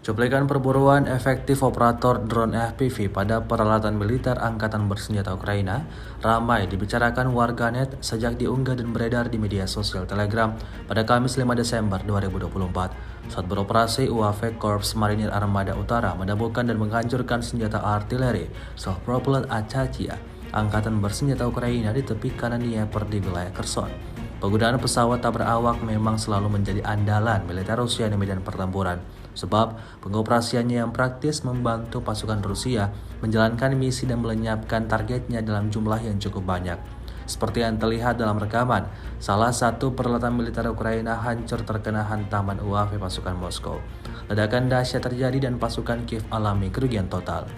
Cuplikan perburuan efektif operator drone FPV pada peralatan militer Angkatan Bersenjata Ukraina ramai dibicarakan warganet sejak diunggah dan beredar di media sosial Telegram pada Kamis 5 Desember 2024. Saat beroperasi, UAV Korps Marinir Armada Utara menemukan dan menghancurkan senjata artileri self-propelled Achatia Angkatan Bersenjata Ukraina di tepi kanan Dnieper di wilayah Kherson. Penggunaan pesawat tak berawak memang selalu menjadi andalan militer Rusia di medan pertempuran, sebab pengoperasiannya yang praktis membantu pasukan Rusia menjalankan misi dan melenyapkan targetnya dalam jumlah yang cukup banyak. Seperti yang terlihat dalam rekaman, salah satu peralatan militer Ukraina hancur terkena hantaman UAV pasukan Moskow. Ledakan dahsyat terjadi dan pasukan Kiev alami kerugian total.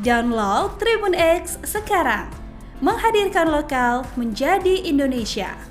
Download Tribun X sekarang, menghadirkan lokal menjadi Indonesia.